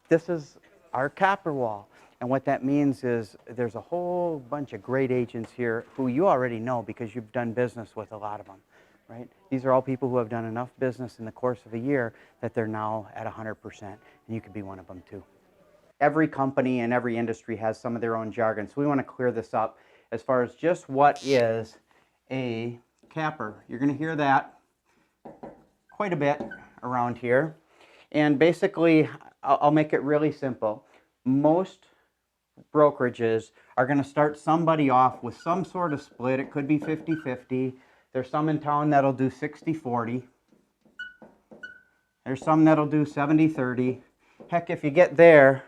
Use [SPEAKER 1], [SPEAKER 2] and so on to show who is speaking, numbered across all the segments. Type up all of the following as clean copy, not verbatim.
[SPEAKER 1] this is our capper wall. And what that means is there's a whole bunch of great agents here who you already know because you've done business with a lot of them, right? These are all people who have done enough business in the course of a year that they're now at 100%, and you could be one of them too. Every company and every industry has some of their own jargon, so we want to clear this up as far as just what is a capper. You're going to hear that quite a bit around here. And basically, I'll make it really simple. Most brokerages are going to start somebody off with some sort of split. It could be 50-50. There's some in town that'll do 60-40. There's some that'll do 70-30. Heck, if you get there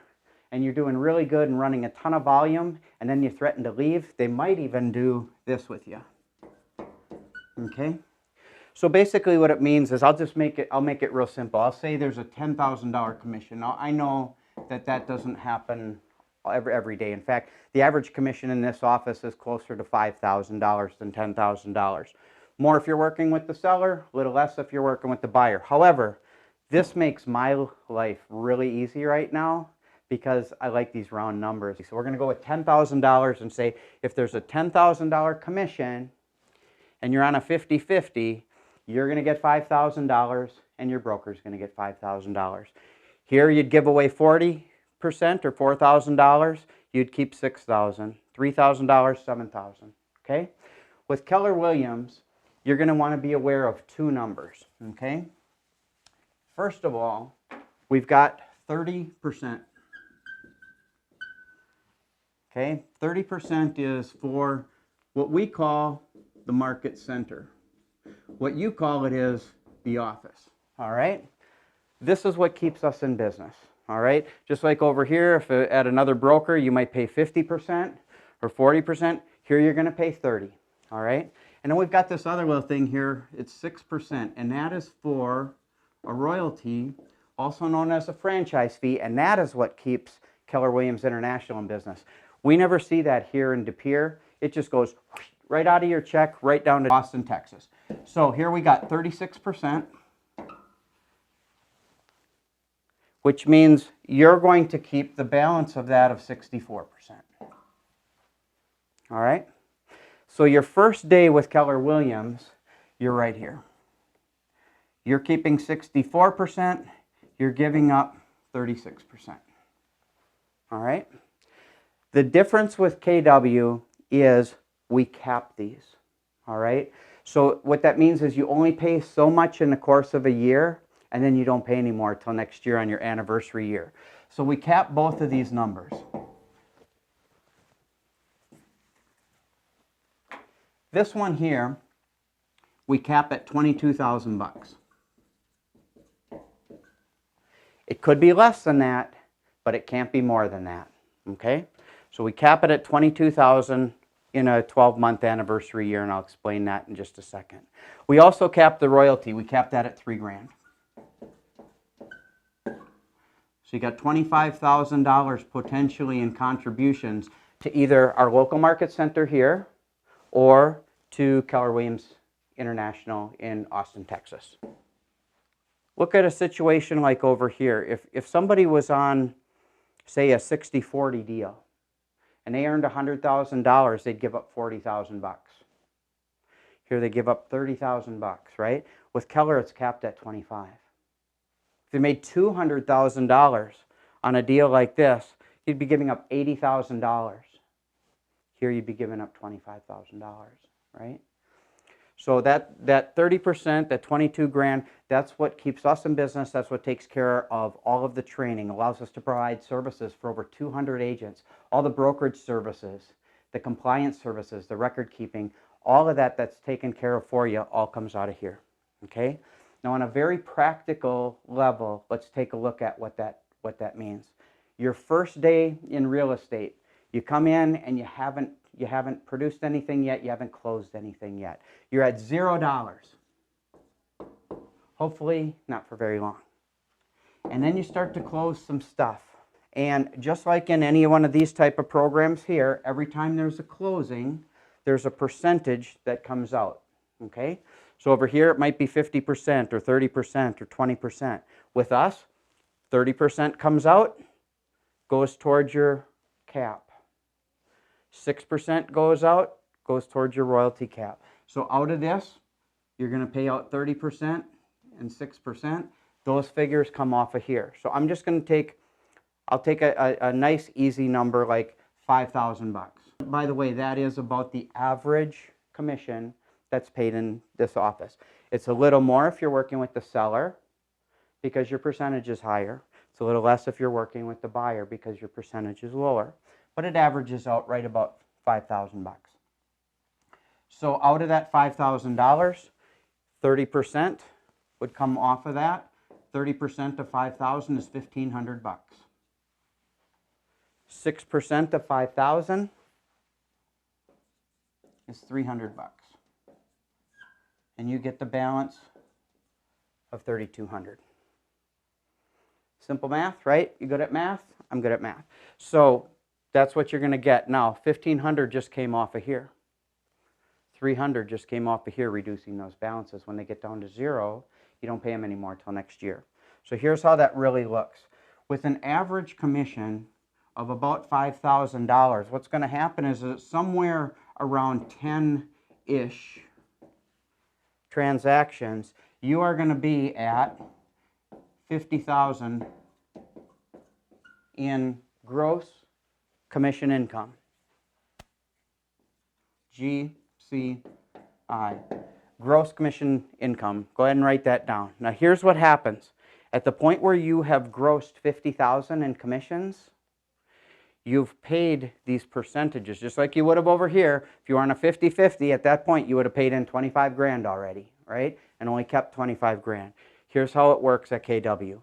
[SPEAKER 1] and you're doing really good and running a ton of volume and then you threaten to leave, they might even do this with you. Okay? So basically what it means is I'll make it real simple. I'll say there's a $10,000 commission. Now I know that doesn't happen every day. In fact, the average commission in this office is closer to $5,000 than $10,000. More if you're working with the seller, a little less if you're working with the buyer. However, this makes my life really easy right now because I like these round numbers. So we're going to go with $10,000 and say if there's a $10,000 commission and you're on a 50-50, you're going to get $5,000 and your broker's going to get $5,000. Here you'd give away 40% or $4,000, you'd keep $6,000, $3,000, $7,000, okay? With Keller Williams, you're going to want to be aware of two numbers, okay? First of all, we've got 30%, okay? 30% is for what we call the market center. What you call it is the office, all right? This is what keeps us in business, all right? Just like over here, if at another broker, you might pay 50% or 40%, here you're going to pay 30%, all right? And then we've got this other little thing here, it's 6%, and that is for a royalty, also known as a franchise fee, and that is what keeps Keller Williams International in business. We never see that here in De Pere. It just goes right out of your check, right down to Austin, Texas. So here we got 36%, which means you're going to keep the balance of that of 64%. All right? So your first day with Keller Williams, you're right here. You're keeping 64%, you're giving up 36%. All right? The difference with KW is we cap these. All right? So what that means is you only pay so much in the course of a year, and then you don't pay any more until next year on your anniversary year. So we cap both of these numbers. This one here, we cap at $22,000. It could be less than that, but it can't be more than that. Okay? So we cap it at $22,000 in a 12-month anniversary year, and I'll explain that in just a second. We also cap the royalty. We cap that at $3,000. So you got $25,000 potentially in contributions to either our local market center here or to Keller Williams International in Austin, Texas. Look at a situation like over here. If somebody was on, say, a 60-40 deal, and they earned $100,000, they'd give up $40,000. Here they give up $30,000, right? With Keller, it's capped at $25,000. If they made $200,000 on a deal like this, you'd be giving up $80,000. Here you'd be giving up $25,000, right? So that 30%, that $22,000, that's what keeps us in business. That's what takes care of all of the training, allows us to provide services for over 200 agents, all the brokerage services, the compliance services, the record keeping, all of that that's taken care of for you all comes out of here, okay? Now on a very practical level, let's take a look at what that means. Your first day in real estate, you come in and you haven't produced anything yet, you haven't closed anything yet. You're at $0. Hopefully not for very long. And then you start to close some stuff. And just like in any one of these type of programs here, every time there's a closing, there's a percentage that comes out, okay? So over here it might be 50% or 30% or 20%. With us, 30% comes out, goes towards your cap. 6% goes towards your royalty cap. So out of this, you're going to pay out 30% and 6%. Those figures come off of here. So I'm just going to I'll take a nice easy number like $5,000. By the way, that is about the average commission that's paid in this office. It's a little more if you're working with the seller because your percentage is higher. It's a little less if you're working with the buyer because your percentage is lower. But it averages out right about $5,000. So out of that $5,000, 30% would come off of that. 30% of 5,000 is $1,500. 6% of 5,000 is $300. And you get the balance of $3,200. Simple math, right? You good at math? I'm good at math. So that's what you're going to get. Now, $1,500 just came off of here. $300 just came off of here, reducing those balances. When they get down to zero, you don't pay them anymore until next year. So here's how that really looks. With an average commission of about $5,000, what's going to happen is that somewhere around 10-ish transactions, you are going to be at $50,000 in gross commission income. GCI, gross commission income. Go ahead and write that down. Now here's what happens. At the point where you have grossed $50,000 in commissions, you've paid these percentages, just like you would have over here. If you were on a 50-50, at that point you would have paid in 25 grand already, right? And only kept 25 grand. Here's how it works at KW.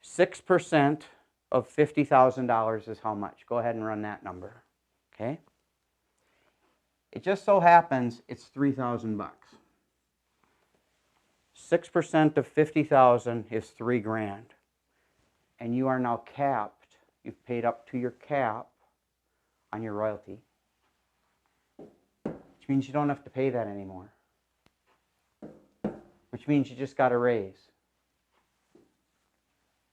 [SPEAKER 1] 6% of $50,000 is how much? Go ahead and run that number, okay? It just so happens it's $3,000. 6% of 50,000 is 3 grand. And you are now capped. You've paid up to your cap on your royalty. Which means you don't have to pay that anymore. Which means you just got a raise.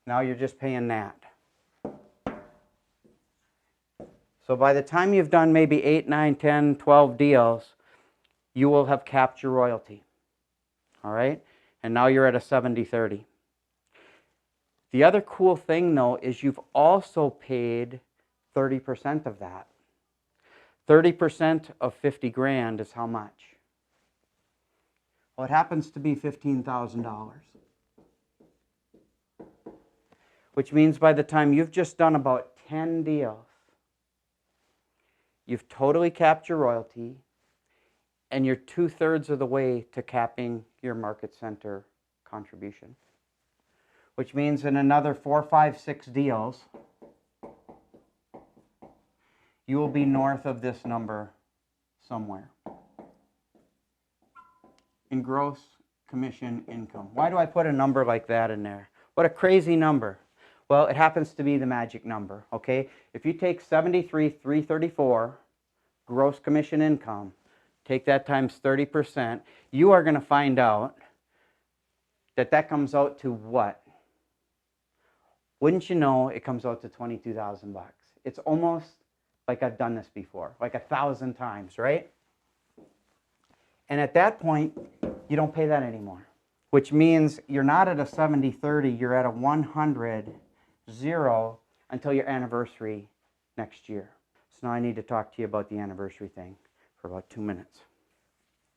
[SPEAKER 1] Now you're just paying that. So by the time you've done maybe 8, 9, 10, 12 deals, you will have capped your royalty. All right? And now you're at a 70-30. The other cool thing, though, is you've also paid 30% of that. 30% of 50 grand is how much? Well, it happens to be $15,000. Which means by the time you've just done about 10 deals, you've totally capped your royalty, and you're 2/3 of the way to capping your market center contribution. Which means in another 4, 5, 6 deals, you will be north of this number somewhere in gross commission income. Why do I put a number like that in there? What a crazy number. Well, it happens to be the magic number, okay? If you take 73,334 gross commission income, take that times 30%, you are going to find out that that comes out to what? Wouldn't you know, it comes out to $22,000. It's almost like I've done this before, like 1,000 times, right? And at that point, you don't pay that anymore, which means you're not at a 70-30, you're at a 100-0 until your anniversary next year. So now I need to talk to you about the anniversary thing for about 2 minutes.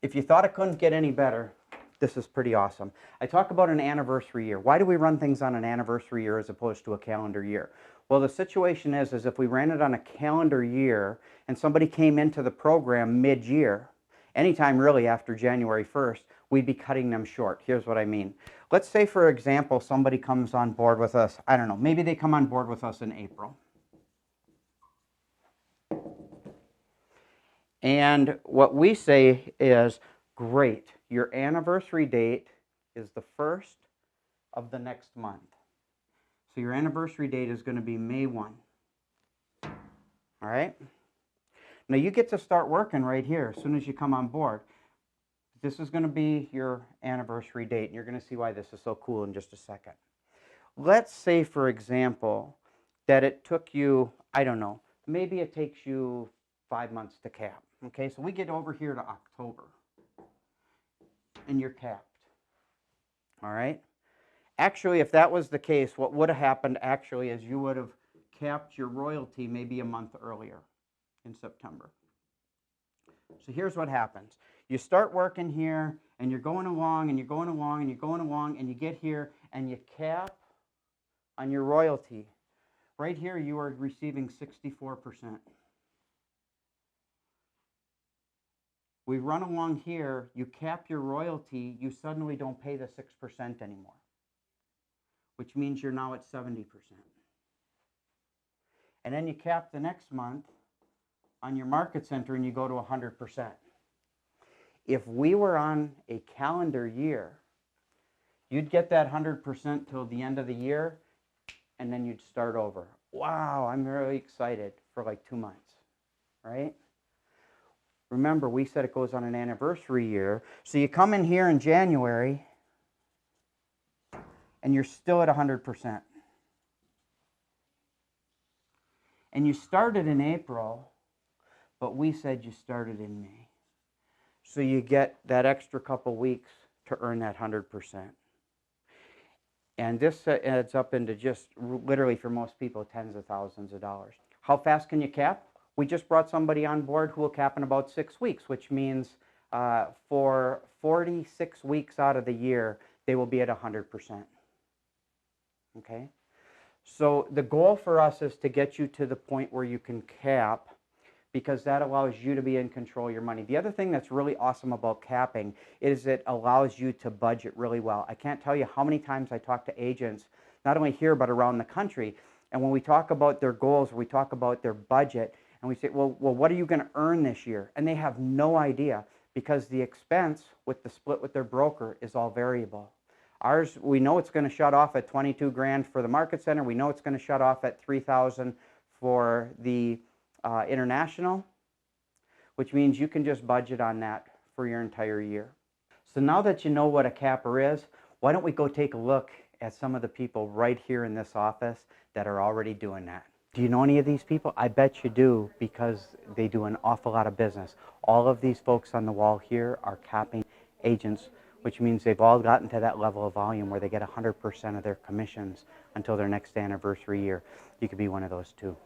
[SPEAKER 1] If you thought it couldn't get any better, this is pretty awesome. I talk about an anniversary year. Why do we run things on an anniversary year as opposed to a calendar year? Well, the situation is if we ran it on a calendar year and somebody came into the program mid-year, anytime really after January 1st, we'd be cutting them short. Here's what I mean. Let's say, for example, somebody comes on board with us, I don't know, maybe they come on board with us in April. And what we say is, great, your anniversary date is the 1st of the next month. So your anniversary date is going to be May 1. All right? Now you get to start working right here as soon as you come on board. This is going to be your anniversary date, and you're going to see why this is so cool in just a second. let's say, for example, that it took you, I don't know, maybe it takes you 5 months to cap. Okay, so we get over here to October and you're capped. All right? Actually, if that was the case, what would have happened actually is you would have capped your royalty maybe a month earlier in September. So here's what happens. You start working here and you're going along and you're going along and you're going along and you get here and you cap on your royalty. Right here you are receiving 64%. We run along here, you cap your royalty, you suddenly don't pay the 6% anymore, which means you're now at 70%. And then you cap the next month on your market center and you go to 100%. If we were on a calendar year, you'd get that 100% till the end of the year, and then you'd start over. Wow, I'm really excited for like 2 months, right? Remember, we said it goes on an anniversary year. So you come in here in January, and you're still at 100%. And you started in April, but we said you started in May. So you get that extra couple weeks to earn that 100%. And this adds up into just literally, for most people, tens of thousands of dollars. How fast can you cap? We just brought somebody on board who will cap in about 6 weeks, which means for 46 weeks out of the year, they will be at 100%. Okay? So the goal for us is to get you to the point where you can cap, because that allows you to be in control of your money. The other thing that's really awesome about capping is it allows you to budget really well. I can't tell you how many times I talk to agents, not only here but around the country, and when we talk about their goals, we talk about their budget, and we say, well, what are you going to earn this year? And they have no idea, because the expense with the split with their broker is all variable. Ours, we know it's going to shut off at 22 grand for the market center. We know it's going to shut off at 3,000 for the international, which means you can just budget on that for your entire year. So now that you know what a capper is, why don't we go take a look at some of the people right here in this office that are already doing that. Do you know any of these people? I bet you do, because they do an awful lot of business. All of these folks on the wall here are capping agents, which means they've all gotten to that level of volume where they get 100% of their commissions until their next anniversary year. You could be one of those too.